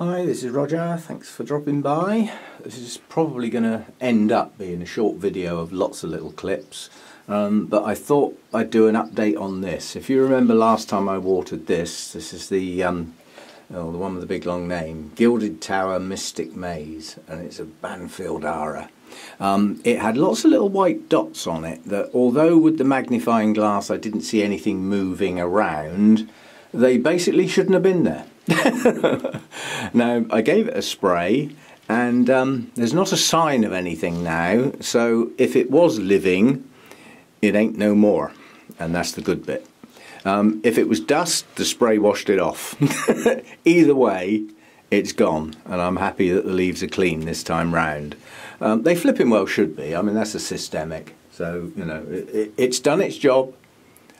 Hi, this is Roger. Thanks for dropping by. This is probably going to end up being a short video of lots of little clips, but I thought I'd do an update on this. If you remember last time I watered this is the one with the big long name, Gilded Tower Mystic Maze, and it's a Banfield-ara. It had lots of little white dots on it that, although with the magnifying glass I didn't see anything moving around, they basically shouldn't have been there. Now, I gave it a spray and there's not a sign of anything now, so if it was living, it ain't no more, and that's the good bit. If it was dust, the spray washed it off. Either way, it's gone, and I'm happy that the leaves are clean this time round. They flipping well should be. I mean, that's a systemic, so you know it's done its job.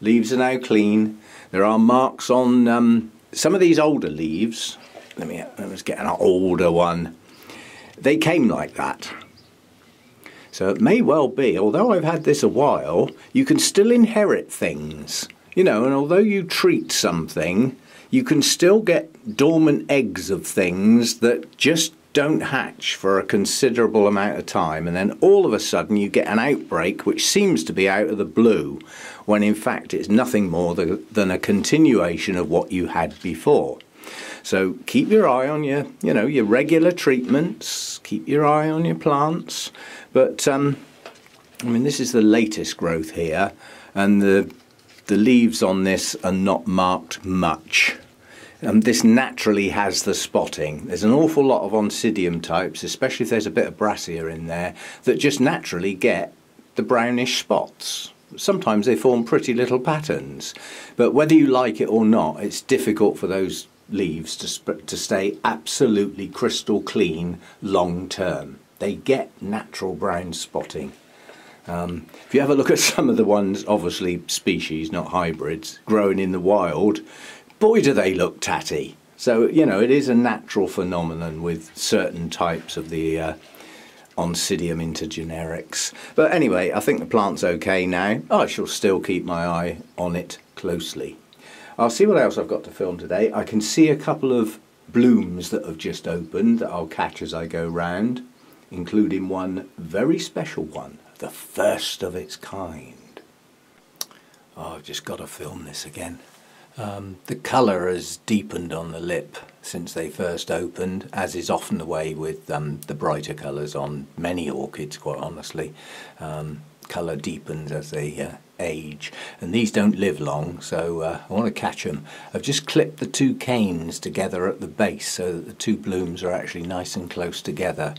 Leaves are now clean. There are marks on some of these older leaves. Let's get an older one. They came like that. So it may well be, although I've had this a while, you can still inherit things. You know, and although you treat something, you can still get dormant eggs of things that just don't hatch for a considerable amount of time, and then all of a sudden you get an outbreak which seems to be out of the blue, when in fact it's nothing more than a continuation of what you had before. So keep your eye on your regular treatments, keep your eye on your plants, but I mean, this is the latest growth here, and the leaves on this are not marked much. This naturally has the spotting. There's an awful lot of Oncidium types, especially if there's a bit of Brassica in there, that just naturally get the brownish spots. Sometimes they form pretty little patterns, but whether you like it or not, it's difficult for those leaves to stay absolutely crystal clean long term. They get natural brown spotting. If you have a look at some of the ones, obviously species, not hybrids, growing in the wild, boy do they look tatty. So, you know, it is a natural phenomenon with certain types of the Oncidium intergenerics. But anyway, I think the plant's okay now. I shall still keep my eye on it closely. I'll see what else I've got to film today. I can see a couple of blooms that have just opened that I'll catch as I go round, including one very special one, the first of its kind. Oh, I've just got to film this again. The colour has deepened on the lip since they first opened, as is often the way with the brighter colours on many orchids, quite honestly. Colour deepens as they age, and these don't live long, so I want to catch them. I've just clipped the two canes together at the base so that the two blooms are actually nice and close together.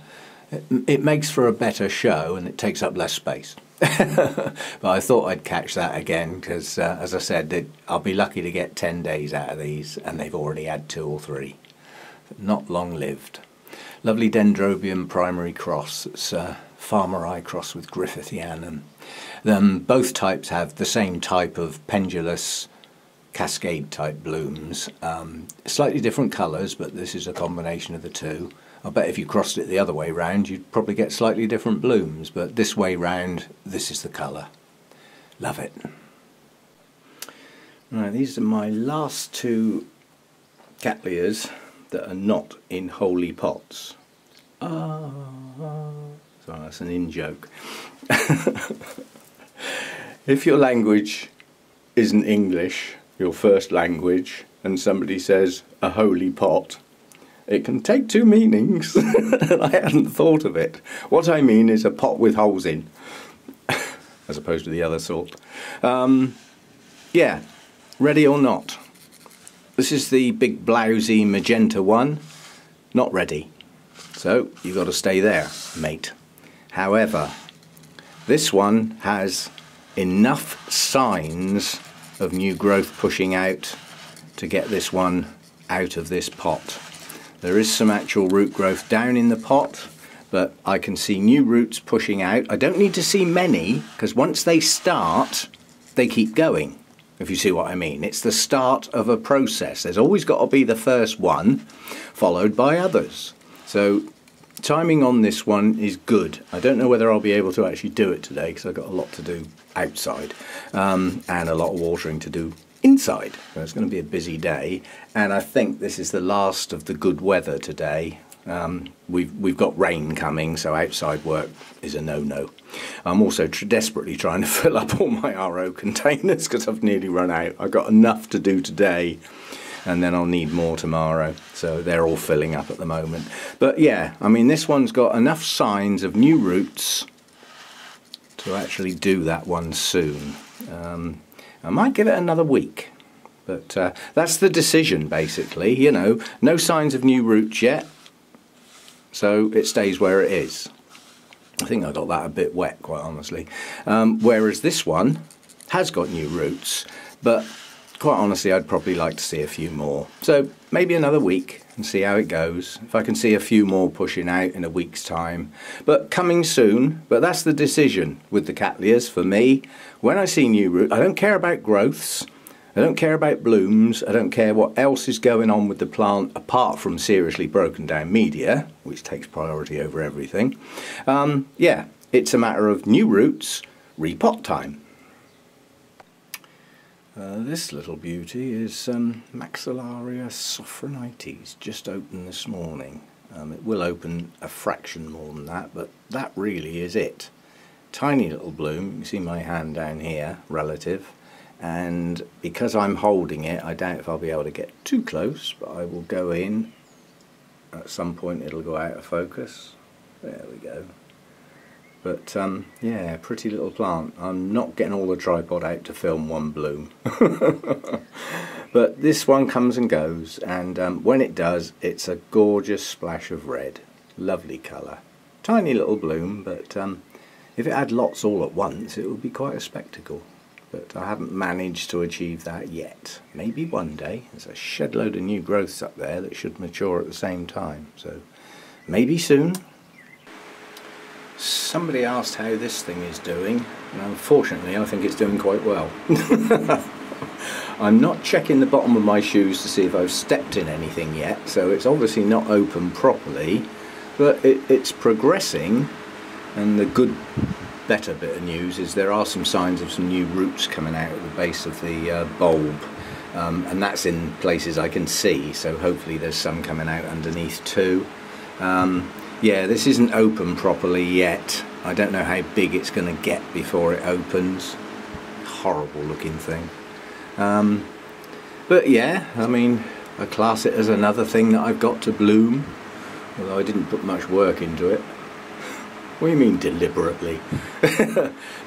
It makes for a better show and it takes up less space. But I thought I'd catch that again because, as I said, I'll be lucky to get 10 days out of these, and they've already had 2 or 3. Not long lived. Lovely Dendrobium primary cross. It's Farmeri cross with Griffithianum. Both types have the same type of pendulous cascade type blooms. Slightly different colours, but this is a combination of the two. I bet if you crossed it the other way round, you'd probably get slightly different blooms, but this way round, this is the colour. Love it. Right, these are my last 2 Cattleyas that are not in holy pots. Sorry, that's an in-joke. If your language isn't English, your first language, and somebody says a holy pot, it can take 2 meanings. I hadn't thought of it. What I mean is a pot with holes in, as opposed to the other sort. Yeah, ready or not. This is the big blousy magenta one. Not ready. So you've got to stay there, mate. However, this one has enough signs of new growth pushing out to get this one out of this pot. There is some actual root growth down in the pot, but I can see new roots pushing out. I don't need to see many, because once they start, they keep going, if you see what I mean. It's the start of a process. There's always got to be the first one, followed by others. So timing on this one is good. I don't know whether I'll be able to actually do it today, because I've got a lot to do outside, and a lot of watering to do inside. So it's going to be a busy day, and I think this is the last of the good weather today. We've got rain coming, so outside work is a no-no. I'm also desperately trying to fill up all my RO containers because I've nearly run out. I've got enough to do today, and then I'll need more tomorrow, so they're all filling up at the moment. But yeah, I mean, this one's got enough signs of new roots to actually do that one soon. I might give it another week, but that's the decision basically. You know, no signs of new roots yet, so it stays where it is. I think I got that a bit wet, quite honestly. Whereas this one has got new roots, but quite honestly I'd probably like to see a few more. So maybe another week and see how it goes. If I can see a few more pushing out in a week's time. But coming soon. But that's the decision with the Cattleyas for me. When I see new roots, I don't care about growths. I don't care about blooms. I don't care what else is going on with the plant apart from seriously broken down media, which takes priority over everything. Yeah, it's a matter of new roots, repot time. This little beauty is Maxillaria sophronites, just opened this morning. It will open a fraction more than that, but that really is it. Tiny little bloom, you can see my hand down here, relative, and because I'm holding it, I doubt if I'll be able to get too close, but I will go in. At some point it'll go out of focus. There we go. But yeah, pretty little plant. I'm not getting all the tripod out to film one bloom. But this one comes and goes, and when it does, it's a gorgeous splash of red. Lovely colour. Tiny little bloom, but if it had lots all at once, it would be quite a spectacle. But I haven't managed to achieve that yet. Maybe one day. There's a shed load of new growths up there that should mature at the same time. So maybe soon. Somebody asked how this thing is doing, and unfortunately I think it's doing quite well. I'm not checking the bottom of my shoes to see if I've stepped in anything yet, so it's obviously not open properly, but it's progressing, and the better bit of news is there are some signs of some new roots coming out at the base of the bulb, and that's in places I can see, so hopefully there's some coming out underneath too. Yeah, this isn't open properly yet. I don't know how big it's going to get before it opens. Horrible looking thing. But yeah, I mean, I class it as another thing that I've got to bloom, although I didn't put much work into it. What do you mean deliberately?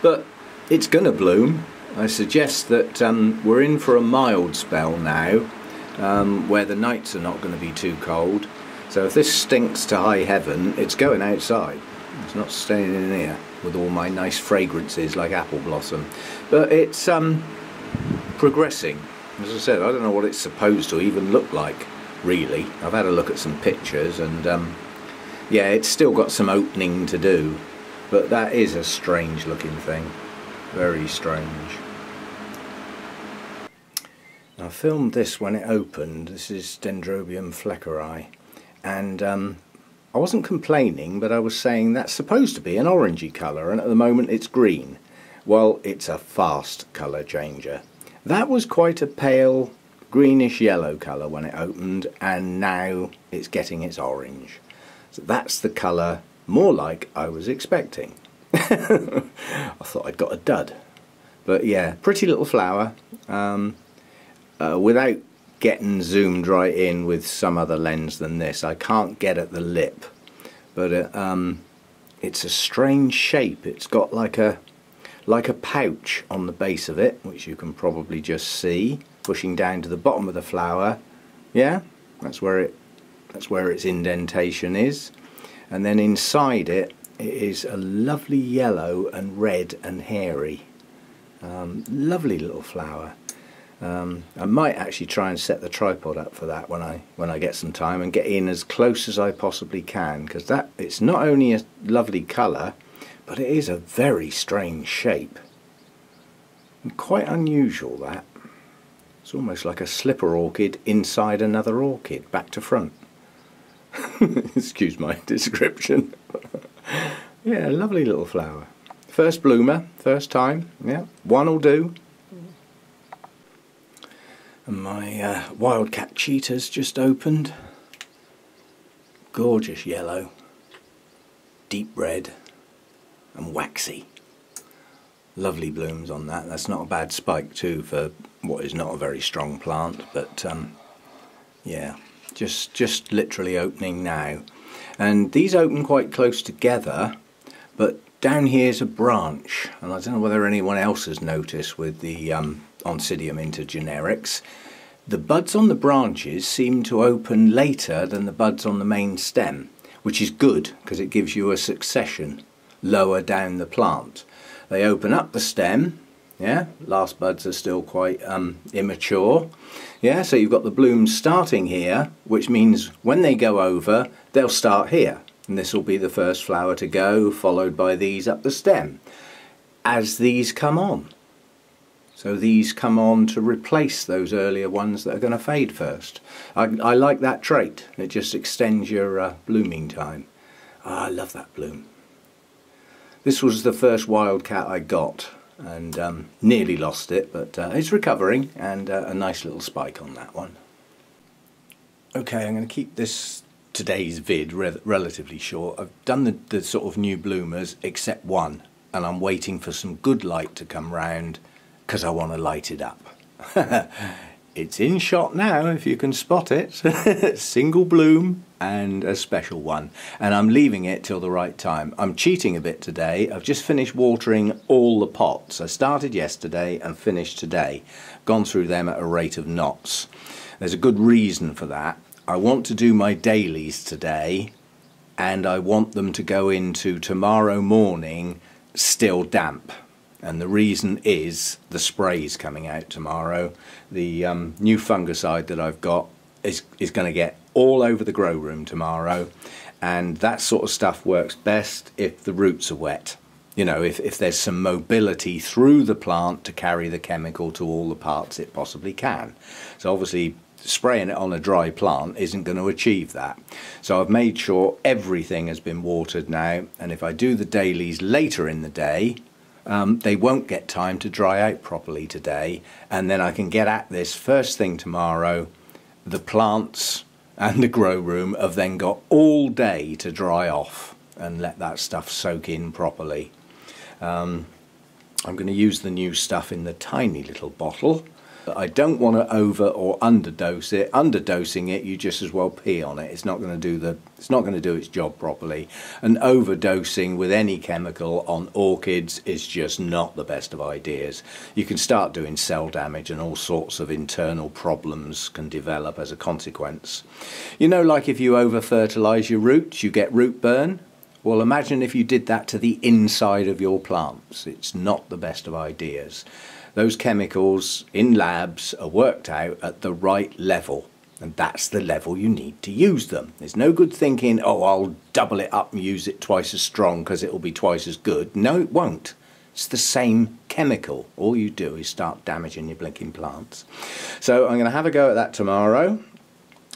But it's going to bloom. I suggest that we're in for a mild spell now, where the nights are not going to be too cold. So if this stinks to high heaven, it's going outside. It's not staying in here with all my nice fragrances like apple blossom. But it's progressing. As I said, I don't know what it's supposed to even look like, really. I've had a look at some pictures, and yeah, it's still got some opening to do. But that is a strange looking thing. Very strange. I filmed this when it opened. This is Dendrobium fleckeri. And I wasn't complaining, but I was saying that's supposed to be an orangey colour, and at the moment it's green. Well, it's a fast colour changer. That was quite a pale greenish yellow colour when it opened, and now it's getting its orange. So that's the colour more like I was expecting. I thought I'd got a dud. But yeah, pretty little flower. Without getting zoomed right in with some other lens than this, I can't get at the lip, but it's a strange shape. It's got like a pouch on the base of it, which you can probably just see pushing down to the bottom of the flower. Yeah, that's where its indentation is, and then inside it is a lovely yellow and red and hairy. Lovely little flower. I might actually try and set the tripod up for that when I get some time and get in as close as I possibly can, because it's not only a lovely colour, but it is a very strange shape. And quite unusual, that. It's almost like a slipper orchid inside another orchid, back to front. Excuse my description. Yeah, lovely little flower. First bloomer, first time, yeah, one will do. And my wildcat cheetah's just opened. Gorgeous yellow, deep red and waxy. Lovely blooms on that. That's not a bad spike too for what is not a very strong plant, but yeah, just literally opening now. And these open quite close together, but down here's a branch, and I don't know whether anyone else has noticed with the Oncidium intergenerics, the buds on the branches seem to open later than the buds on the main stem, which is good because it gives you a succession lower down the plant. They open up the stem, yeah, last buds are still quite immature, yeah, so you've got the blooms starting here, which means when they go over, they'll start here, and this will be the first flower to go, followed by these up the stem, as these come on. So these come on to replace those earlier ones that are going to fade first. I like that trait, it just extends your blooming time. I love that bloom. This was the first wildcat I got, and nearly lost it, but it's recovering, and a nice little spike on that one. Okay, I'm going to keep today's vid relatively short. I've done the sort of new bloomers except one, and I'm waiting for some good light to come round because I want to light it up. It's in shot now, if you can spot it. Single bloom and a special one, and I'm leaving it till the right time. I'm cheating a bit today. I've just finished watering all the pots. I started yesterday and finished today. Gone through them at a rate of knots. There's a good reason for that. I want to do my dailies today, and I want them to go into tomorrow morning still damp. And the reason is the spray's coming out tomorrow. The new fungicide that I've got is going to get all over the grow room tomorrow, and that sort of stuff works best if the roots are wet. You know, if there's some mobility through the plant to carry the chemical to all the parts it possibly can. So obviously spraying it on a dry plant isn't going to achieve that. So I've made sure everything has been watered now, and if I do the dailies later in the day, they won't get time to dry out properly today, and then I can get at this first thing tomorrow. The plants and the grow room have then got all day to dry off and let that stuff soak in properly. I'm going to use the new stuff in the tiny little bottle. I don't want to over or underdose it. Underdosing it, you just as well pee on it. It's not going to do its job properly. And overdosing with any chemical on orchids is just not the best of ideas. You can start doing cell damage, and all sorts of internal problems can develop as a consequence. You know, like if you over fertilize your roots, you get root burn. Well, imagine if you did that to the inside of your plants. It's not the best of ideas. Those chemicals in labs are worked out at the right level, and that's the level you need to use them. There's no good thinking, oh, I'll double it up and use it twice as strong because it'll be twice as good. No, it won't. It's the same chemical. All you do is start damaging your blinking plants. So I'm going to have a go at that tomorrow,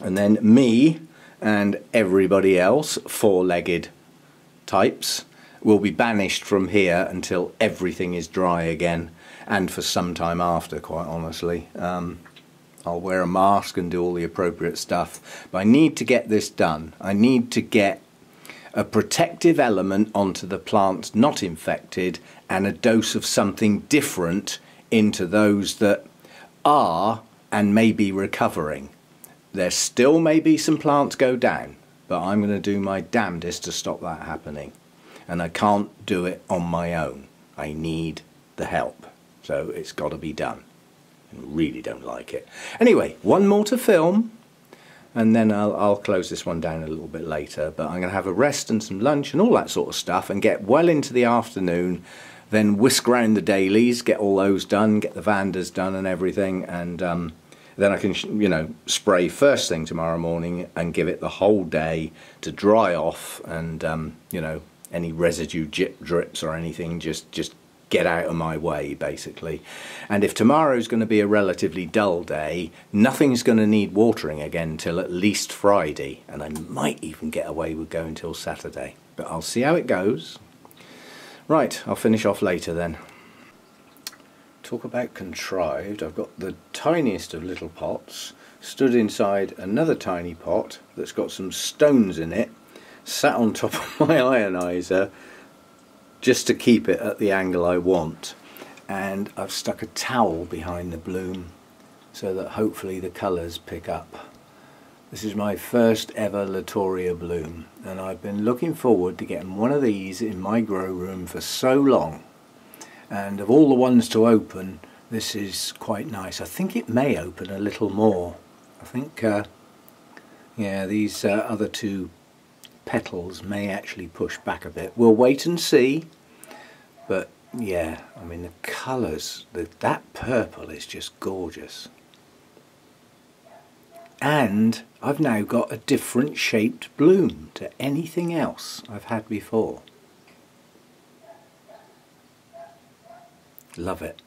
and then me and everybody else, four-legged types, will be banished from here until everything is dry again. And for some time after, quite honestly. I'll wear a mask and do all the appropriate stuff. But I need to get this done. I need to get a protective element onto the plants not infected, and a dose of something different into those that are and may be recovering. There still may be some plants go down, but I'm going to do my damnedest to stop that happening. And I can't do it on my own. I need the help. So it's got to be done. I really don't like it. Anyway, one more to film, and then I'll close this one down a little bit later. But I'm going to have a rest and some lunch and all that sort of stuff, and get well into the afternoon, then whisk round the dailies, get all those done, get the Vandas done and everything, and then I can, you know, spray first thing tomorrow morning and give it the whole day to dry off, and you know, any residue drips or anything just get out of my way, basically. And if tomorrow's going to be a relatively dull day, nothing's going to need watering again till at least Friday, and I might even get away with going till Saturday, but I'll see how it goes. Right, I'll finish off later then. talk about contrived. I've got the tiniest of little pots stood inside another tiny pot that's got some stones in it, sat on top of my ionizer just to keep it at the angle I want, and I've stuck a towel behind the bloom so that hopefully the colours pick up. This is my first ever Latoria bloom, and I've been looking forward to getting one of these in my grow room for so long, and of all the ones to open, this is quite nice. I think it may open a little more. I think yeah, these other two petals may actually push back a bit. We'll wait and see, but yeah, I mean the colours, that purple is just gorgeous. And I've now got a different shaped bloom to anything else I've had before. Love it.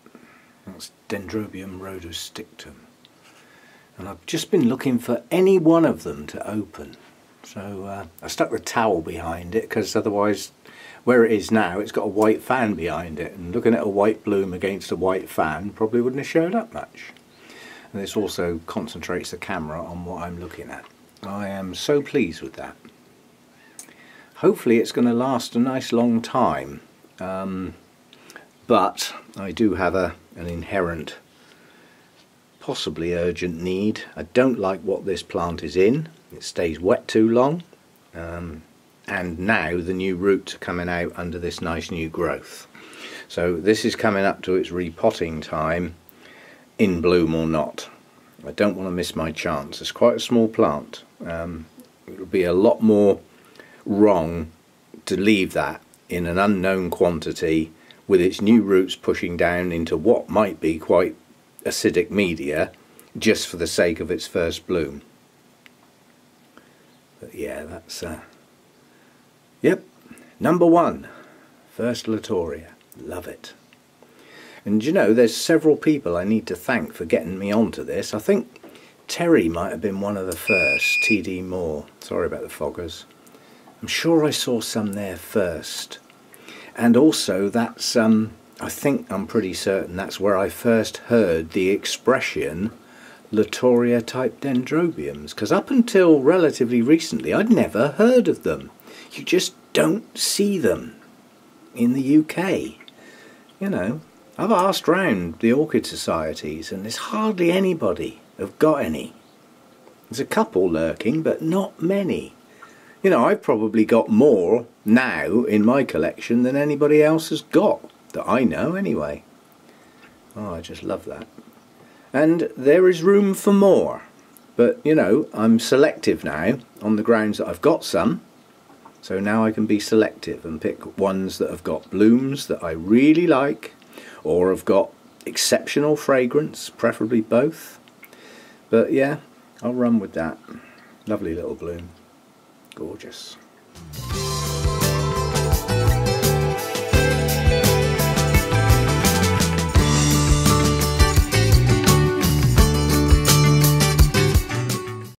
That's Dendrobium rhodostictum. And I've just been looking for any one of them to open. So I stuck the towel behind it because otherwise, where it is now, it's got a white fan behind it. And looking at a white bloom against a white fan probably wouldn't have showed up much. And this also concentrates the camera on what I'm looking at. I am so pleased with that. Hopefully it's going to last a nice long time. But I do have an inherent, possibly urgent need. I don't like what this plant is in. It stays wet too long. And now the new roots are coming out under this nice new growth. So this is coming up to its repotting time, in bloom or not. I don't want to miss my chance. It's quite a small plant. It would be a lot more wrong to leave that in an unknown quantity with its new roots pushing down into what might be quite acidic media just for the sake of its first bloom. But yeah, that's yep, number one, first Latoria. Love it. And you know, there's several people I need to thank for getting me onto this. I think Terry might have been one of the first, TD Moore. Sorry about the foggers. I'm sure I saw some there first. And also that's, I think I'm pretty certain that's where I first heard the expression Latoria type dendrobiums. Because up until relatively recently I'd never heard of them. You just don't see them in the UK. You know, I've asked round the orchid societies and there's hardly anybody who've got any. There's a couple lurking, but not many. You know, I've probably got more now in my collection than anybody else has got, that I know anyway. Oh, I just love that. And there is room for more. But, you know, I'm selective now on the grounds that I've got some. So now I can be selective and pick ones that have got blooms that I really like, or have got exceptional fragrance, preferably both. But yeah, I'll run with that. Lovely little bloom. Gorgeous.